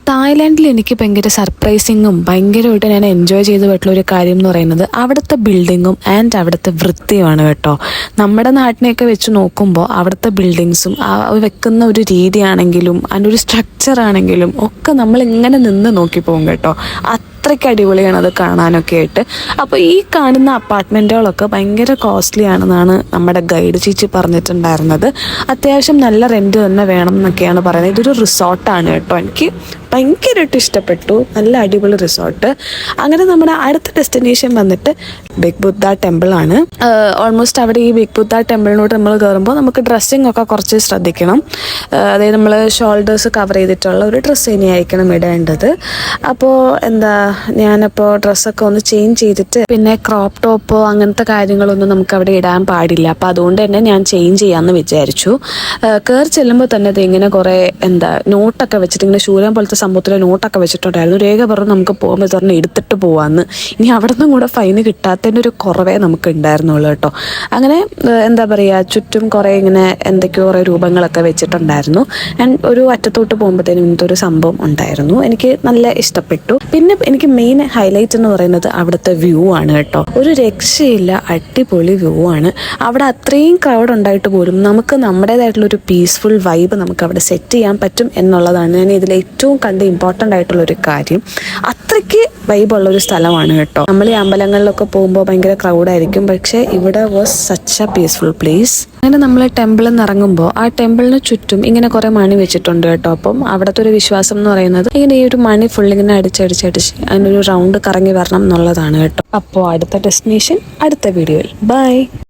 തായ്ലാൻഡിൽ എനിക്ക് ഭയങ്കര സർപ്രൈസിങ്ങും ഭയങ്കരമായിട്ട് ഞാൻ എൻജോയ് ചെയ്ത് പോയിട്ടുള്ള ഒരു കാര്യം എന്ന് പറയുന്നത് അവിടുത്തെ ബിൽഡിങ്ങും ആൻഡ് അവിടുത്തെ വൃത്തിയുമാണ് കേട്ടോ. നമ്മുടെ നാട്ടിനെയൊക്കെ വെച്ച് നോക്കുമ്പോൾ അവിടുത്തെ ബിൽഡിങ്സും വെക്കുന്ന ഒരു രീതിയാണെങ്കിലും അതിൻ്റെ ഒരു സ്ട്രക്ചർ ആണെങ്കിലും ഒക്കെ നമ്മൾ ഇങ്ങനെ നിന്ന് നോക്കി പോകും കേട്ടോ. അത്രയ്ക്ക് അടിപൊളിയാണ് അത് കാണാനൊക്കെ ആയിട്ട്. അപ്പോൾ ഈ കാണുന്ന അപ്പാർട്ട്മെൻറ്റുകളൊക്കെ ഭയങ്കര കോസ്റ്റ്ലി ആണെന്നാണ് നമ്മുടെ ഗൈഡ് ചേച്ചി പറഞ്ഞിട്ടുണ്ടായിരുന്നത്. അത്യാവശ്യം നല്ല റെൻറ്റ് തന്നെ വേണം എന്നൊക്കെയാണ് പറയുന്നത്. ഇതൊരു റിസോർട്ടാണ് കേട്ടോ. എനിക്ക് ഭയങ്കരമായിട്ട് ഇഷ്ടപ്പെട്ടു. നല്ല അടിപൊളി റിസോർട്ട്. അങ്ങനെ നമ്മുടെ അടുത്ത ഡെസ്റ്റിനേഷൻ വന്നിട്ട് ബിഗ് ബുദ്ധ ടെമ്പിളാണ്. ഓൾമോസ്റ്റ് അവിടെ ഈ ബിഗ് ബുദ്ധ ടെമ്പിളിനോട്ട് നമ്മൾ കയറുമ്പോൾ നമുക്ക് ഡ്രസ്സിങ് ഒക്കെ കുറച്ച് ശ്രദ്ധിക്കണം. അതായത് നമ്മൾ ഷോൾഡേഴ്സ് കവർ ചെയ്തിട്ടുള്ള ഒരു ഡ്രസ്സ് തന്നെയായിരിക്കണം ഇടേണ്ടത്. അപ്പോൾ ഞാനപ്പോൾ ഡ്രസ്സൊക്കെ ഒന്ന് ചേഞ്ച് ചെയ്തിട്ട് പിന്നെ ക്രോപ്പ് ടോപ്പോ അങ്ങനത്തെ കാര്യങ്ങളൊന്നും നമുക്ക് അവിടെ ഇടാൻ പാടില്ല. അപ്പോൾ അതുകൊണ്ട് തന്നെ ഞാൻ ചേഞ്ച് ചെയ്യാമെന്ന് വിചാരിച്ചു. കയറി ചെല്ലുമ്പോൾ തന്നെ അത് ഇങ്ങനെ കുറേ നോട്ടൊക്കെ വെച്ചിട്ട് ഇങ്ങനെ ശൂലം പോലത്തെ സംഭവത്തിലെ നോട്ടൊക്കെ വെച്ചിട്ടുണ്ടായിരുന്നു. രേഖ പറഞ്ഞു നമുക്ക് പോകുമ്പോൾ തന്നെ എടുത്തിട്ട് പോവാമെന്ന്. ഇനി അവിടെ നിന്നും കൂടെ ഫൈന് കിട്ടാത്തതിൻ്റെ ഒരു കുറവേ നമുക്ക് ഉണ്ടായിരുന്നുള്ളൂ കേട്ടോ. അങ്ങനെ ചുറ്റും കുറേ ഇങ്ങനെ എന്തൊക്കെയോ കുറേ രൂപങ്ങളൊക്കെ വെച്ചിട്ടുണ്ടായിരുന്നു. ആൻഡ് ഒരു അറ്റത്തോട്ട് പോകുമ്പോഴത്തേനും ഇങ്ങനത്തെ ഒരു സംഭവം ഉണ്ടായിരുന്നു. എനിക്ക് നല്ല ഇഷ്ടപ്പെട്ടു. പിന്നെ എനിക്ക് മെയിൻ ഹൈലൈറ്റ് എന്ന് പറയുന്നത് അവിടുത്തെ വ്യൂ ആണ് കേട്ടോ. ഒരു രക്ഷയില്ല, അടിപൊളി വ്യൂ ആണ്. അവിടെ അത്രയും ക്രൗഡ് ഉണ്ടായിട്ട് പോലും നമുക്ക് നമ്മുടേതായിട്ടുള്ളൊരു പീസ്ഫുൾ വൈബ് നമുക്ക് അവിടെ സെറ്റ് ചെയ്യാൻ പറ്റും എന്നുള്ളതാണ് ഞാൻ ഇതിൽ ഏറ്റവും കണ്ട് ഇമ്പോർട്ടൻ്റ് ആയിട്ടുള്ളൊരു കാര്യം. അത്രയ്ക്ക് വൈബുള്ളൊരു സ്ഥലമാണ് കേട്ടോ. നമ്മൾ ഈ അമ്പലങ്ങളിലൊക്കെ പോകുമ്പോൾ ഭയങ്കര ക്രൗഡായിരിക്കും, പക്ഷേ ഇവിടെ was such A peaceful place. അങ്ങനെ നമ്മൾ ടെമ്പിളിൽ നിന്ന് ഇറങ്ങുമ്പോൾ ആ ടെമ്പിളിന് ചുറ്റും ഇങ്ങനെ കുറേ മണി വെച്ചിട്ടുണ്ട് കേട്ടോ. അപ്പം അവിടുത്തെ ഒരു വിശ്വാസം എന്ന് പറയുന്നത് ഇങ്ങനെ ഈ ഒരു മണി ഫുൾ ഇങ്ങനെ അടിച്ചടിച്ചടിച്ച് അതിനൊരു റൗണ്ട് കറങ്ങി വരണം എന്നുള്ളതാണ് കേട്ടോ. അപ്പോൾ അടുത്ത ഡെസ്റ്റിനേഷൻ അടുത്ത വീഡിയോയിൽ. ബൈ.